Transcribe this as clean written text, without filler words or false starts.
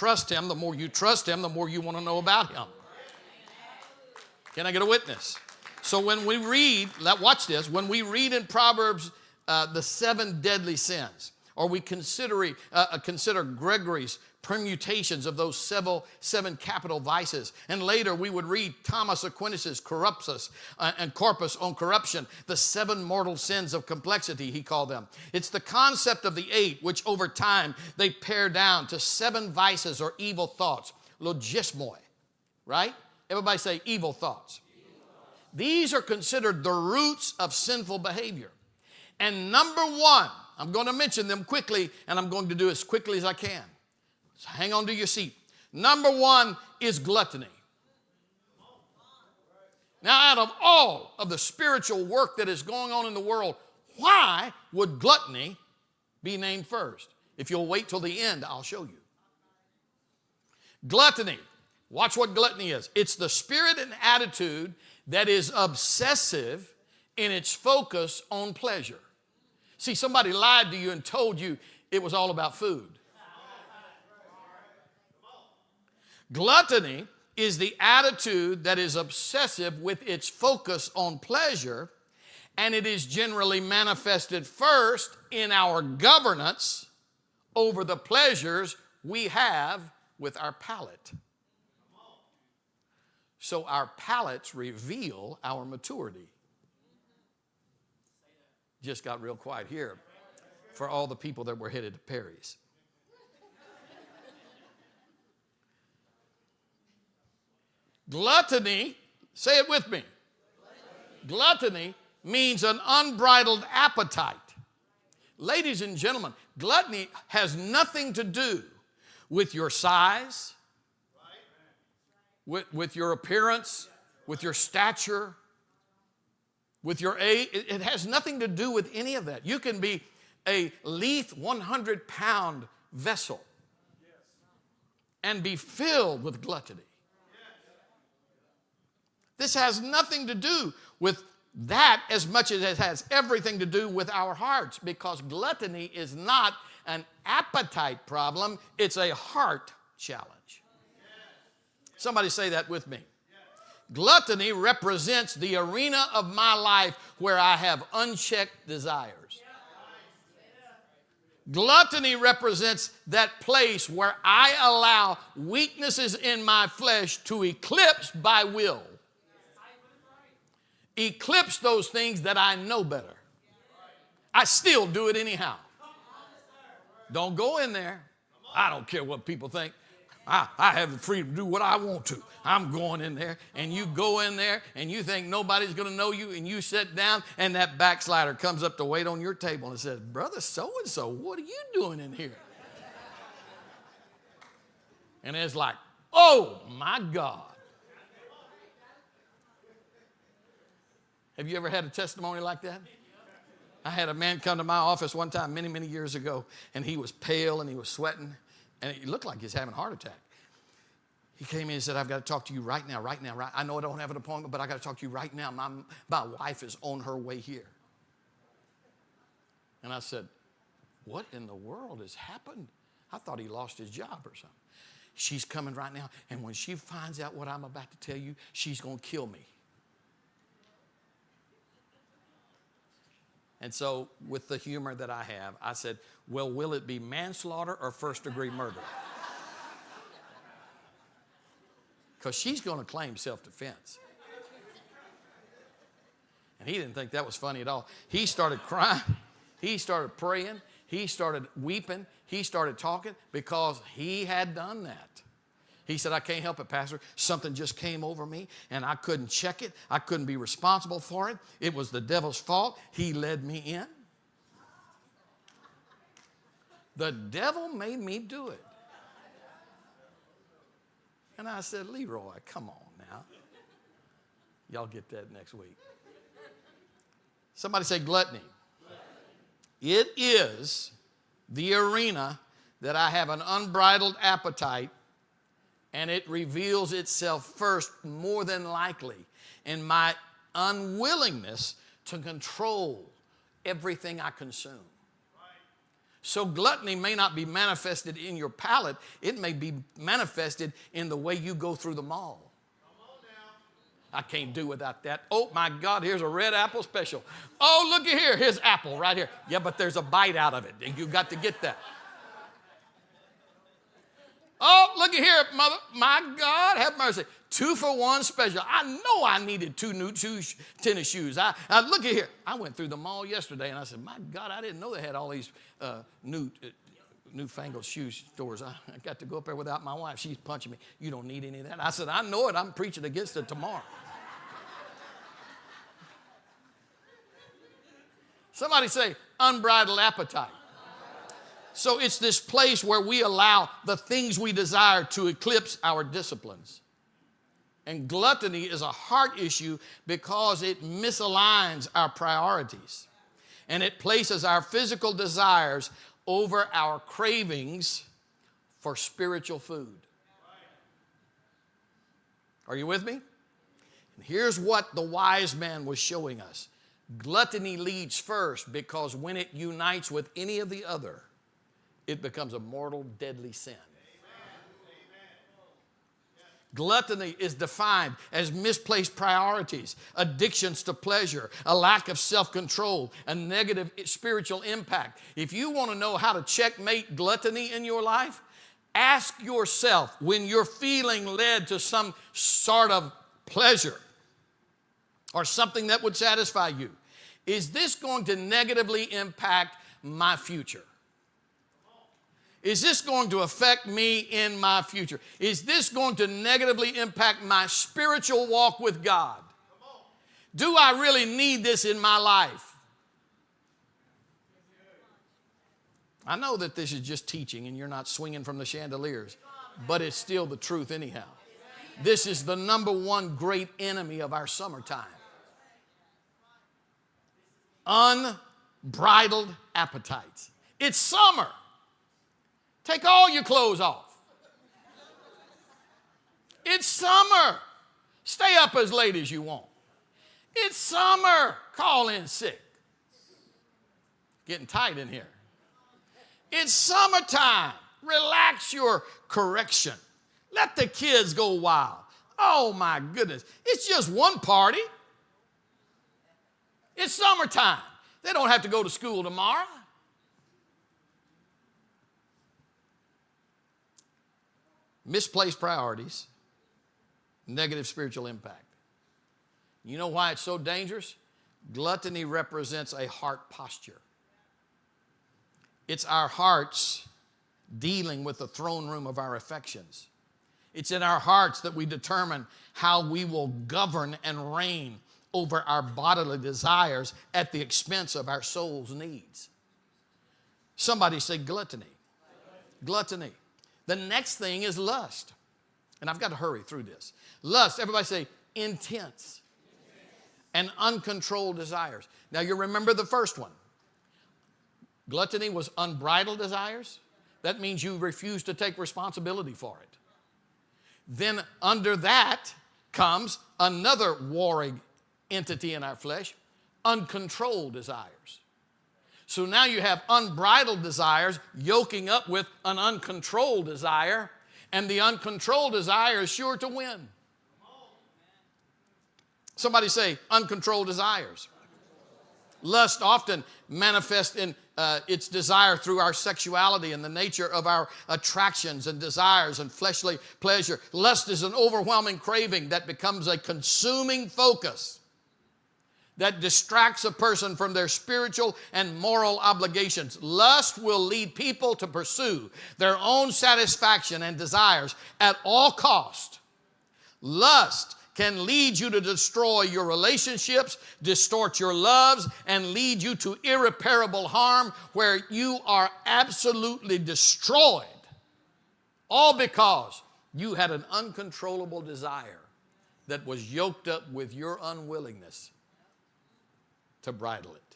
trust him. The more you trust him, the more you want to know about him. Can I get a witness? So when we read, watch this, when we read in Proverbs the 7 deadly sins, or we consider Gregory's permutations of those 7 capital vices. And later we would read Thomas Aquinas' Corruptus and Corpus on corruption, the 7 mortal sins of complexity, he called them. It's the concept of the 8, which over time they pare down to 7 vices or evil thoughts, logismoi, right? Everybody say evil thoughts. These are considered the roots of sinful behavior. And number 1, I'm going to mention them quickly, and I'm going to do as quickly as I can. So hang on to your seat. Number 1 is gluttony. Now, out of all of the spiritual work that is going on in the world, why would gluttony be named first? If you'll wait till the end, I'll show you. Gluttony. Watch what gluttony is. It's the spirit and attitude that is obsessive in its focus on pleasure. See, somebody lied to you and told you it was all about food. Gluttony is the attitude that is obsessive with its focus on pleasure, and it is generally manifested first in our governance over the pleasures we have with our palate. So our palates reveal our maturity. Just got real quiet here for all the people that were headed to Perry's. Gluttony, say it with me. Gluttony means an unbridled appetite. Ladies and gentlemen, gluttony has nothing to do with your size, with your appearance, with your stature, with your age. It has nothing to do with any of that. You can be a lithe 100-pound vessel and be filled with gluttony. This has nothing to do with that as much as it has everything to do with our hearts, because gluttony is not an appetite problem, it's a heart challenge. Somebody say that with me. Gluttony represents the arena of my life where I have unchecked desires. Gluttony represents that place where I allow weaknesses in my flesh to eclipse by will. Eclipse those things that I know better. I still do it anyhow. Don't go in there. I don't care what people think. I have the freedom to do what I want to. I'm going in there, and you go in there, and you think nobody's going to know you, and you sit down, and that backslider comes up to wait on your table and says, "Brother so-and-so, what are you doing in here?" And it's like, oh, my God. Have you ever had a testimony like that? I had a man come to my office one time many, many years ago, and he was pale and he was sweating, and it looked like he was having a heart attack. He came in and said, "I've got to talk to you right now. I know I don't have an appointment, but I got to talk to you right now. My wife is on her way here." And I said, "What in the world has happened?" I thought he lost his job or something. "She's coming right now, and when she finds out what I'm about to tell you, she's going to kill me." And so, with the humor that I have, I said, "Well, will it be manslaughter or first-degree murder?" Because she's going to claim self-defense. And he didn't think that was funny at all. He started crying. He started praying. He started weeping. He started talking because he had done that. He said, "I can't help it, Pastor. Something just came over me, and I couldn't check it. I couldn't be responsible for it. It was the devil's fault. He led me in. The devil made me do it." And I said, "Leroy, come on now. Y'all get that next week." Somebody say gluttony. It is the arena that I have an unbridled appetite, and it reveals itself first, more than likely, in my unwillingness to control everything I consume. So gluttony may not be manifested in your palate. It may be manifested in the way you go through the mall. I can't do without that. Oh, my God, here's a red apple special. Oh, looky here. Here's apple right here. Yeah, but there's a bite out of it. You've got to get that. Oh, looky here, mother. My God, have mercy. 2-for-1 special. I know I needed 2 new tennis shoes. Look at here. I went through the mall yesterday, and I said, my God, I didn't know they had all these newfangled shoe stores. I got to go up there without my wife. She's punching me. You don't need any of that. I said, I know it. I'm preaching against it tomorrow. Somebody say, unbridled appetite. So it's this place where we allow the things we desire to eclipse our disciplines. And gluttony is a heart issue because it misaligns our priorities. And it places our physical desires over our cravings for spiritual food. Are you with me? And here's what the wise man was showing us. Gluttony leads first because when it unites with any of the other, it becomes a mortal, deadly sin. Gluttony is defined as misplaced priorities, addictions to pleasure, a lack of self-control, a negative spiritual impact. If you want to know how to checkmate gluttony in your life, ask yourself when you're feeling led to some sort of pleasure or something that would satisfy you, is this going to negatively impact my future? Is this going to affect me in my future? Is this going to negatively impact my spiritual walk with God? Do I really need this in my life? I know that this is just teaching and you're not swinging from the chandeliers, but it's still the truth anyhow. This is the number one great enemy of our summertime. Unbridled appetites. It's summer. Take all your clothes off. It's summer. Stay up as late as you want. It's summer. Call in sick. Getting tight in here. It's summertime. Relax your correction. Let the kids go wild. Oh my goodness. It's just one party. It's summertime. They don't have to go to school tomorrow. Misplaced priorities, negative spiritual impact. You know why it's so dangerous? Gluttony represents a heart posture. It's our hearts dealing with the throne room of our affections. It's in our hearts that we determine how we will govern and reign over our bodily desires at the expense of our soul's needs. Somebody say gluttony. Gluttony. The next thing is lust. And I've got to hurry through this. Lust, everybody say intense and uncontrolled desires. Now you remember the first one. Gluttony was unbridled desires. That means you refuse to take responsibility for it. Then under that comes another warring entity in our flesh, uncontrolled desires. So now you have unbridled desires yoking up with an uncontrolled desire, and the uncontrolled desire is sure to win. Somebody say uncontrolled desires. Lust often manifests in its desire through our sexuality and the nature of our attractions and desires and fleshly pleasure. Lust is an overwhelming craving that becomes a consuming focus that distracts a person from their spiritual and moral obligations. Lust will lead people to pursue their own satisfaction and desires at all cost. Lust can lead you to destroy your relationships, distort your loves, and lead you to irreparable harm where you are absolutely destroyed. All because you had an uncontrollable desire that was yoked up with your unwillingness to bridle it.